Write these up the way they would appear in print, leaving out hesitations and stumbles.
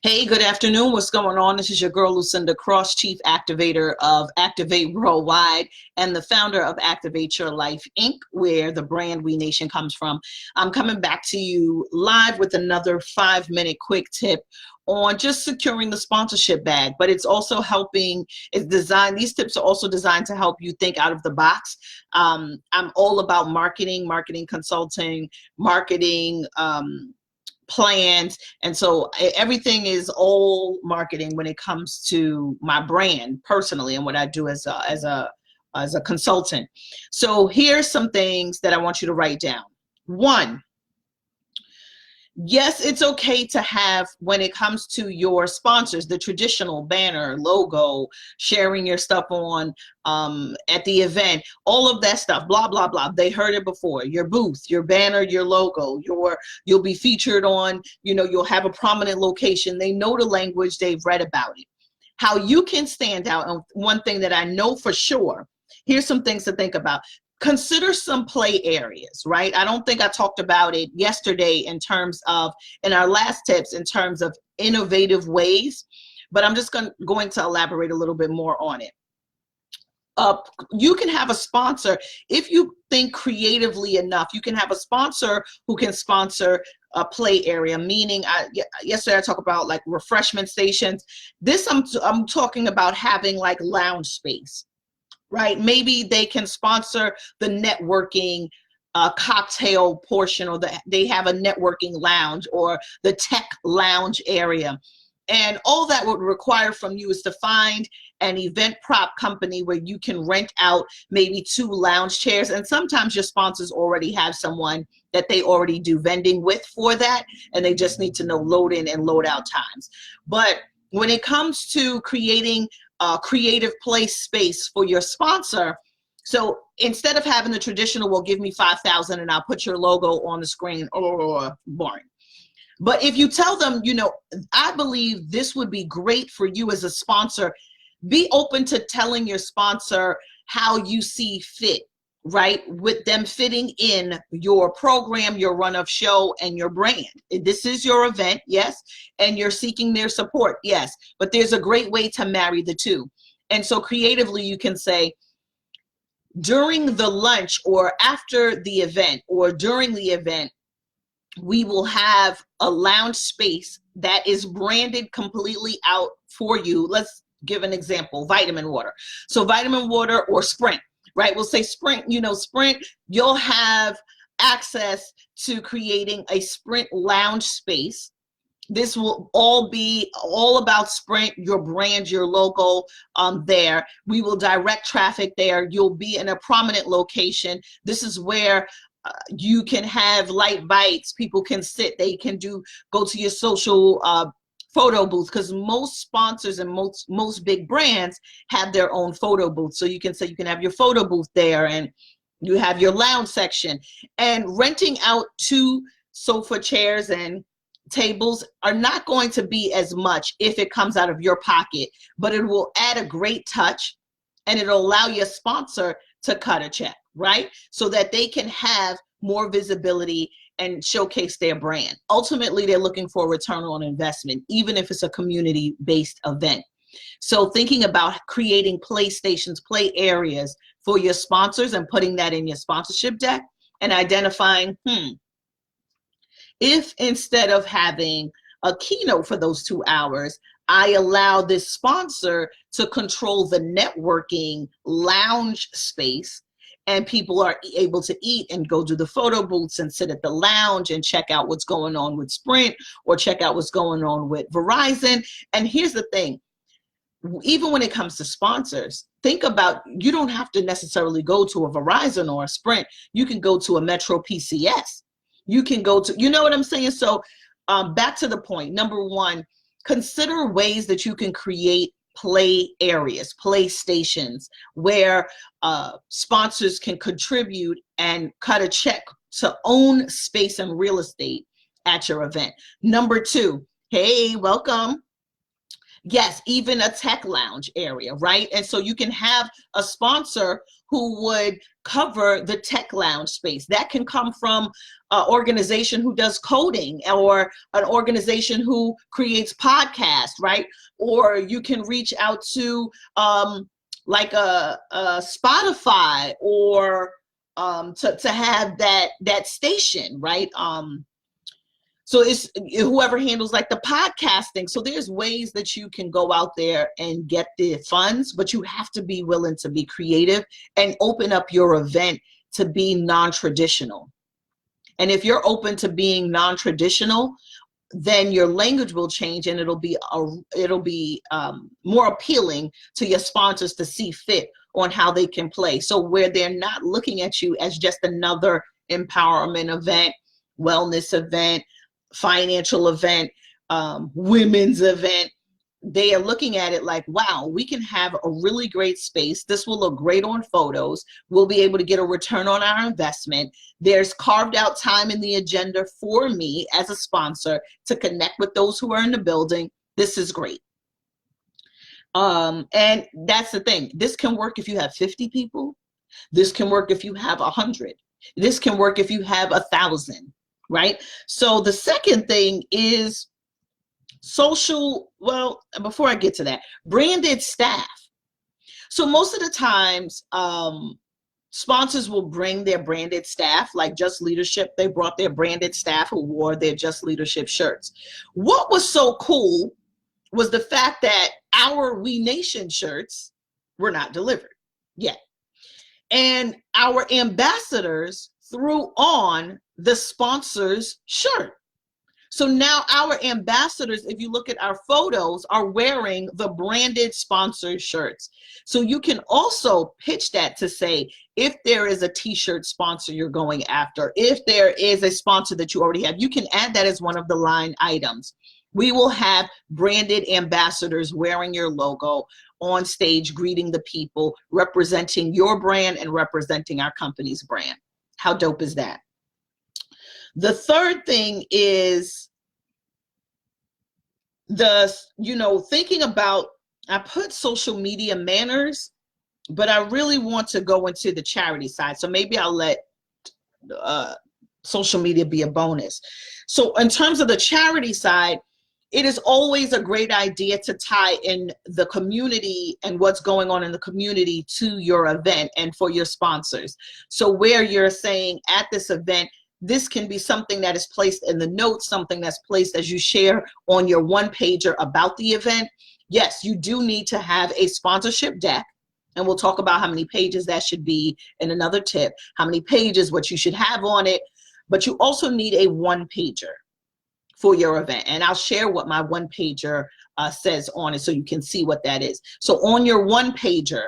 Hey, good afternoon. What's going on? This is your girl, Lucinda Cross, Chief Activator of Activate Worldwide and the founder of Activate Your Life, Inc., where the brand We Nation comes from. I'm coming back to you live with another 5-minute quick tip on just securing the sponsorship bag, but it's also helping, these tips are also designed to help you think out of the box. I'm all about marketing consulting, marketing, plans, and so everything is all marketing when it comes to my brand personally and what I do as a consultant. So here's some things that I want you to write down. One, yes, it's okay to have, when it comes to your sponsors, the traditional banner, logo, sharing your stuff on at the event, all of that stuff, blah, blah, blah. They heard it before. Your booth, your banner, your logo, you'll be featured on, you'll have a prominent location. They know the language, they've read about it. How you can stand out, and one thing that I know for sure, here's some things to think about. Consider some play areas, right? I don't think I talked about it yesterday in our last tips, in terms of innovative ways, but I'm just going to elaborate a little bit more on it. You can have a sponsor, if you think creatively enough, you can have a sponsor who can sponsor a play area, meaning yesterday I talked about like refreshment stations. I'm talking about having like lounge space. Right? Maybe they can sponsor the networking cocktail portion, or they have a networking lounge or the tech lounge area. And all that would require from you is to find an event prop company where you can rent out maybe 2 lounge chairs. And sometimes your sponsors already have someone that they already do vending with for that, and they just need to know load in and load out times. But when it comes to creating creative place space for your sponsor, so instead of having the traditional, well, give me 5,000 and I'll put your logo on the screen, or boring. But if you tell them, I believe this would be great for you as a sponsor, be open to telling your sponsor how you see fit, right? With them fitting in your program, your run of show, and your brand. This is your event, yes, and you're seeking their support, yes, but there's a great way to marry the two. And so creatively, you can say, during the lunch or after the event or during the event, we will have a lounge space that is branded completely out for you. Let's give an example, vitamin water. So vitamin water or Sprint. Right, we'll say Sprint, Sprint, you'll have access to creating a Sprint lounge space. This will all be all about Sprint, your brand, your logo there. We will direct traffic there. You'll be in a prominent location. This is where you can have light bites. People can sit, they can go to your social photo booth, because most sponsors and most big brands have their own photo booth. So you can say you can have your photo booth there, and you have your lounge section. And renting out 2 sofa chairs and tables are not going to be as much if it comes out of your pocket, but it will add a great touch, and it'll allow your sponsor to cut a check, right? So that they can have more visibility and showcase their brand. Ultimately, they're looking for a return on investment, even if it's a community-based event. So thinking about creating play stations, play areas for your sponsors, and putting that in your sponsorship deck, and identifying, if instead of having a keynote for those 2 hours, I allow this sponsor to control the networking lounge space, and people are able to eat and go to the photo booths and sit at the lounge and check out what's going on with Sprint, or check out what's going on with Verizon. And here's the thing, even when it comes to sponsors, think about, you don't have to necessarily go to a Verizon or a Sprint. You can go to a Metro PCS. You can go to, you know what I'm saying? So back to the point, number 1, consider ways that you can create play areas, play stations, where sponsors can contribute and cut a check to own space and real estate at your event. Number 2, hey, welcome. Yes, even a tech lounge area, right? And so you can have a sponsor who would cover the tech lounge space. That can come from an organization who does coding, or an organization who creates podcasts, right? Or you can reach out to like a Spotify, or to have that station, right? So it's whoever handles like the podcasting. So there's ways that you can go out there and get the funds, but you have to be willing to be creative and open up your event to be non-traditional. And if you're open to being non-traditional, then your language will change, and it'll be more appealing to your sponsors to see fit on how they can play. So where they're not looking at you as just another empowerment event, wellness event, financial event, women's event, they are looking at it like, wow, we can have a really great space. This will look great on photos. We'll be able to get a return on our investment. There's carved out time in the agenda for me as a sponsor to connect with those who are in the building. This is great. And that's the thing. This can work if you have 50 people. This can work if you have 100. This can work if you have 1,000. Right? So the second thing is social, well, before I get to that, branded staff. So most of the times, sponsors will bring their branded staff, like Just Leadership. They brought their branded staff who wore their Just Leadership shirts. What was so cool was the fact that our We Nation shirts were not delivered yet. And our ambassadors threw on the sponsor's shirt. So now our ambassadors, if you look at our photos, are wearing the branded sponsored shirts. So you can also pitch that to say, if there is a t-shirt sponsor you're going after, if there is a sponsor that you already have, you can add that as one of the line items. We will have branded ambassadors wearing your logo on stage, greeting the people, representing your brand and representing our company's brand. How dope is that? The third thing is thinking about, I put social media manners, but I really want to go into the charity side. So maybe I'll let social media be a bonus. So in terms of the charity side, it is always a great idea to tie in the community and what's going on in the community to your event and for your sponsors. So where you're saying at this event, this can be something that is placed in the notes, something that's placed as you share on your one pager about the event. Yes, you do need to have a sponsorship deck, and we'll talk about how many pages that should be in another tip, how many pages, what you should have on it, but you also need a one pager for your event. And I'll share what my one pager says on it so you can see what that is. So on your one pager,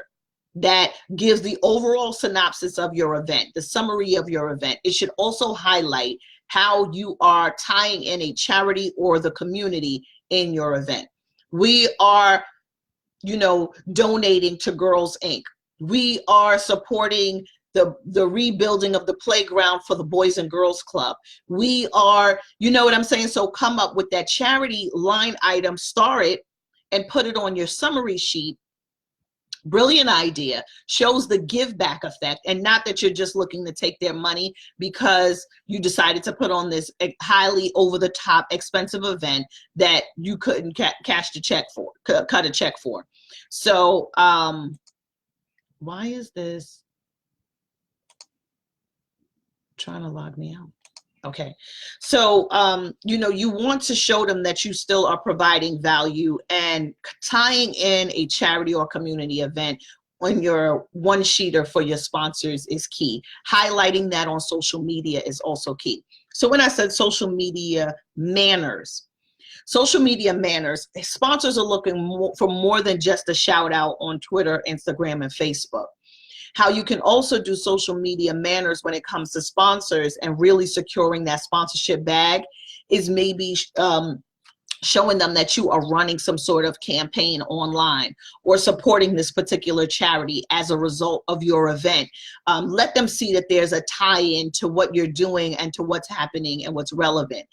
that gives the overall synopsis of your event, the summary of your event. It should also highlight how you are tying in a charity or the community in your event. We are, donating to Girls Inc. We are supporting the rebuilding of the playground for the Boys and Girls Club. We are, you know what I'm saying? So come up with that charity line item, star it, and put it on your summary sheet. Brilliant idea. Shows the give back effect, and not that you're just looking to take their money because you decided to put on this highly over the top expensive event that you couldn't cash the check for, cut a check for. So why is this trying to log me out? Okay, so you want to show them that you still are providing value, and tying in a charity or community event on your one sheeter for your sponsors is key. Highlighting that on social media is also key. So when I said social media manners, sponsors are looking for more than just a shout out on Twitter, Instagram, and Facebook. How you can also do social media manners when it comes to sponsors and really securing that sponsorship bag is maybe showing them that you are running some sort of campaign online or supporting this particular charity as a result of your event. Let them see that there's a tie-in to what you're doing and to what's happening and what's relevant.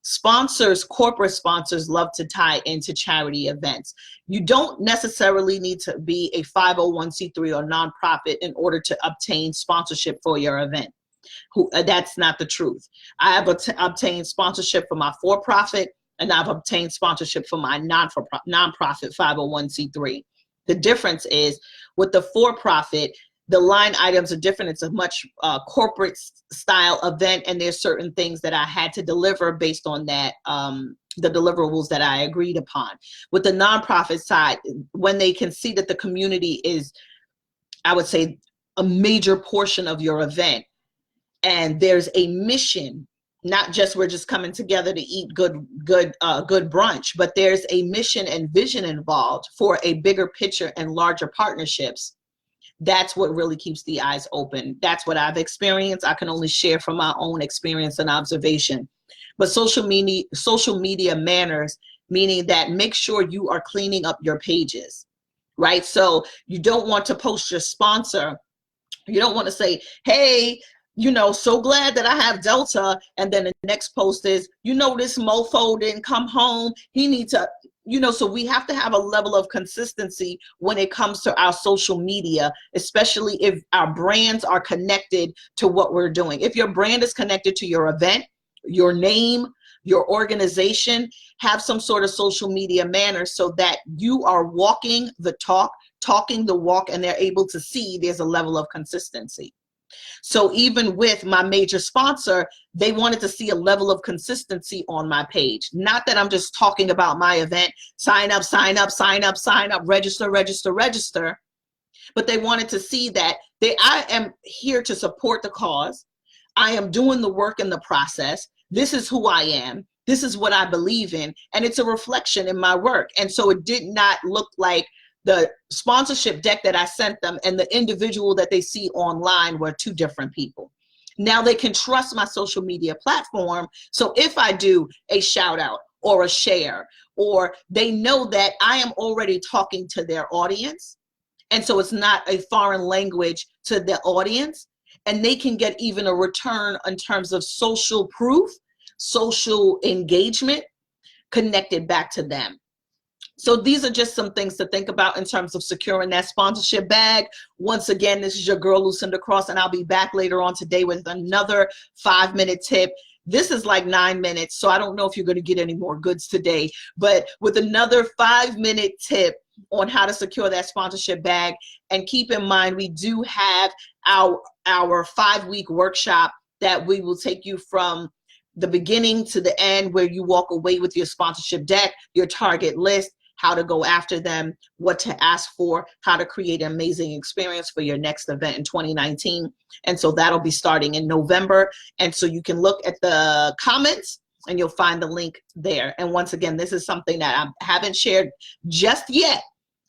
Sponsors, corporate sponsors, love to tie into charity events. You don't necessarily need to be a 501c3 or nonprofit in order to obtain sponsorship for your event. That's not the truth. I have obtained sponsorship for my for-profit, and I've obtained sponsorship for my nonprofit 501c3. The difference is with the for-profit, the line items are different. It's a much corporate style event, and there's certain things that I had to deliver based on that, the deliverables that I agreed upon. With the nonprofit side, when they can see that the community is, I would say, a major portion of your event, and there's a mission, not just we're just coming together to eat good brunch, but there's a mission and vision involved for a bigger picture and larger partnerships. That's what really keeps the eyes open. That's what I've experienced. I can only share from my own experience and observation. But social media manners, meaning that make sure you are cleaning up your pages, right? So you don't want to post your sponsor. You don't want to say, hey, you know, so glad that I have Delta. And then the next post is, you know, this mofo didn't come home. He needs to, you know, so we have to have a level of consistency when it comes to our social media, especially if our brands are connected to what we're doing. If your brand is connected to your event, your name, your organization, have some sort of social media manner so that you are walking the talk, talking the walk, and they're able to see there's a level of consistency. So even with my major sponsor, they wanted to see a level of consistency on my page. Not that I'm just talking about my event, sign up, sign up, sign up, sign up, register, register, register. But they wanted to see that I am here to support the cause. I am doing the work in the process. This is who I am. This is what I believe in. And it's a reflection in my work. And so it did not look like the sponsorship deck that I sent them and the individual that they see online were two different people. Now they can trust my social media platform. So if I do a shout out or a share, or they know that I am already talking to their audience, and so it's not a foreign language to the audience, and they can get even a return in terms of social proof, social engagement connected back to them. So these are just some things to think about in terms of securing that sponsorship bag. Once again, this is your girl, Lucinda Cross, and I'll be back later on today with another 5-minute tip. This is like 9 minutes, so I don't know if you're going to get any more goods today, but with another 5-minute tip on how to secure that sponsorship bag. And keep in mind, we do have our 5-week workshop that we will take you from the beginning to the end, where you walk away with your sponsorship deck, your target list, how to go after them, what to ask for, how to create an amazing experience for your next event in 2019. And so that'll be starting in November. And so you can look at the comments and you'll find the link there. And once again, this is something that I haven't shared just yet,